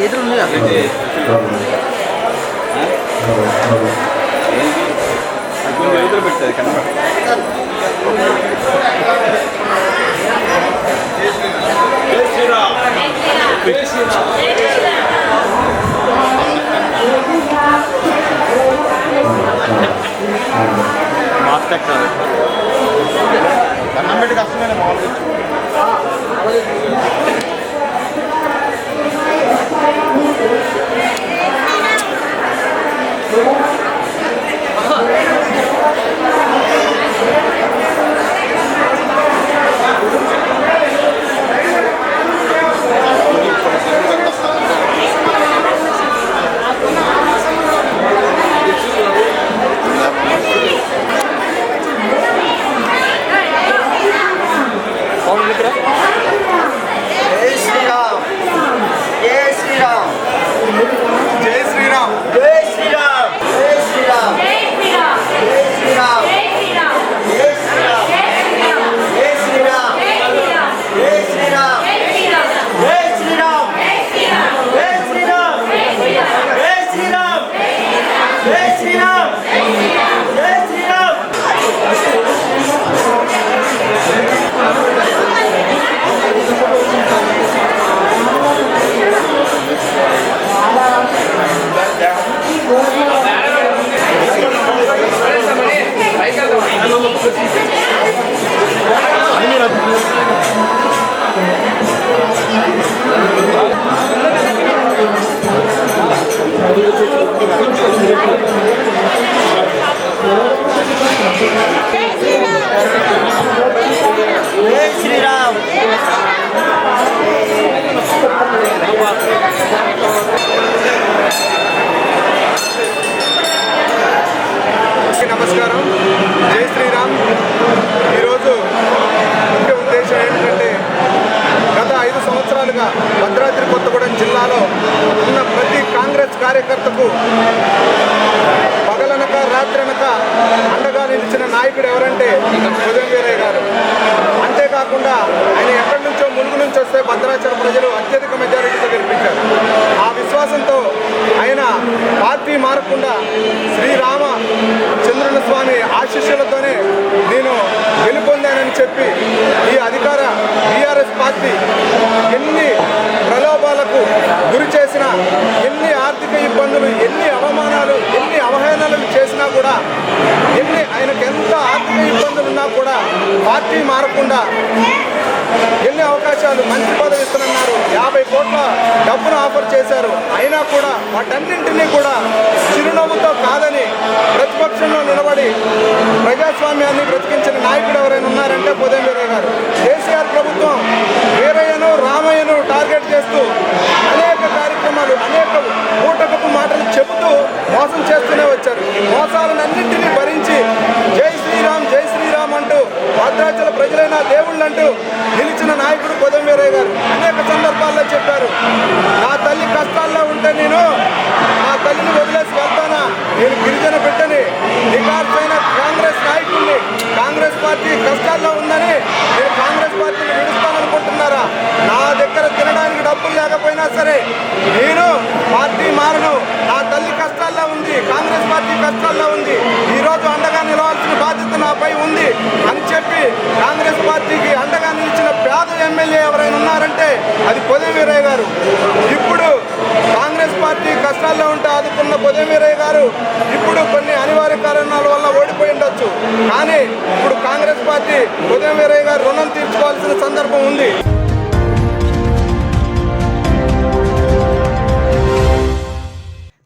ఎదురుందిగా ఎదురు పెట్టారు కనపడ అన్నం పెట్టి కష్టమైన మామూలుగా నమస్కారం. జై శ్రీరామ్. ఈరోజు ముఖ్య ఉద్దేశం ఏంటంటే గత 5 సంవత్సరాలుగా భద్రాద్రి కొత్తగూడెం జిల్లాలో ఉన్న ప్రతి కాంగ్రెస్ కార్యకర్తకు పగలనక రాత్రనక అండగా నిలిచిన నాయకుడు ఎవరంటే ఉదయం వీరయ్య గారు. అంతేకాకుండా ఆయన ఎక్కడి నుంచో ములుగు నుంచి వస్తే భద్రాచలం ప్రజలు అత్యధిక మెజారిటీతో గెలిపించారు. ఆ విశ్వాసంతో ఆయన పార్టీ మారకుండా శ్రీరామ చంద్రుల స్వామి ఆశీస్సులతోనే నేను గెలుపొందానని చెప్పి ఈ అధికార టీఆర్ఎస్ పార్టీ ఎన్ని ప్రలోభాలకు గురి చేసినా, ఎన్ని ఆర్థిక ఇబ్బందులు, ఎన్ని అవమానాలు, ఎన్ని అవహేళనలు చేసినా కూడా, ఆయనకు ఎంత ఆర్థిక ఇబ్బందులు ఉన్నా కూడా పార్టీ మారకుండా ఎన్ని అవకాశాలు, మంత్రి పదవి ఇస్తున్నారు, 50 కోట్ల డబ్బును ఆఫర్ చేశారు. అయినా కూడా వాటన్నింటినీ కూడా చిరునవ్వుతో కాదని ప్రతిపక్షంలో నిలబడి ప్రజాస్వామ్యాన్ని బ్రతికించిన నాయకుడు ఎవరైనా ఉన్నారంటే ఉదయం వీరయ్య గారు. కేసీఆర్ ప్రభుత్వం వీరయ్యను, రామయ్యను టార్గెట్ చేస్తూ అనేక కార్యక్రమాలు, అనేక బూటకపు మాటలు చెబుతూ మోసం చేస్తూనే వచ్చారు. మోసాలన్నింటినీ భరించి జై శ్రీరామ్, జై శ్రీరామ్ అంటూ భద్రాచల ప్రజలైన దేవుళ్ళంటూ నిలిచిన నాయకుడు ఉదయం వీరయ్య గారు. అనేక సందర్భాల్లో చెప్పారు, నా తల్లి కష్టాల్లో ఉంటే నేను నా తల్లిని వదిలేసి వెళ్తానా, నేను గిరిజన బిడ్డని, నికార్సైన కాంగ్రెస్ నాయకుడిని, కాంగ్రెస్ పార్టీ కష్టాల్లో ఉందని నేను కాంగ్రెస్ పార్టీని విడుస్తాననుకుంటున్నారా? నా దగ్గర తినడానికి డబ్బులు లేకపోయినా సరే నేను పార్టీ మారను. నా తల్లి కష్టాల్లో ఉంది, కాంగ్రెస్ పార్టీ కష్టాల్లో ఉంది, ఈరోజు అండగా నిలవాల్సిన బాధ్యత నాపై ఉంది అని చెప్పి కాంగ్రెస్ పార్టీకి అండగా నిలిచిన పేద ఎమ్మెల్యే ఎవరైనా ఉన్నారంటే అది ఉదయం వీరయ్య గారు. ఇప్పుడు కాంగ్రెస్ పార్టీ కష్టాల్లో ఉంటే ఆదుకున్న ఉదయం వీరయ్య గారు ఇప్పుడు కొన్ని అనివార్య కారణాల వల్ల ఓడిపోయి ఉండొచ్చు. కానీ ఇప్పుడు కాంగ్రెస్ పార్టీ ఉదయం వీరయ్య గారు రుణం తీర్చుకోవాల్సిన సందర్భం ఉంది.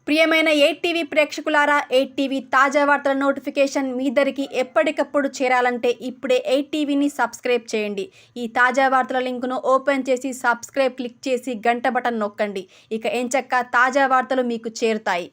ప్రియమైన 8TV ప్రేక్షకులారా, 8TV తాజా వార్తల నోటిఫికేషన్ మీ దరికి ఎప్పటికప్పుడు చేరాలంటే ఇప్పుడే 8TVని సబ్స్క్రైబ్ చేయండి. ఈ తాజా వార్తల లింకును ఓపెన్ చేసి సబ్స్క్రైబ్ క్లిక్ చేసి గంట బటన్ నొక్కండి. ఇక ఎంచక్కా తాజా వార్తలు మీకు చేరుతాయి.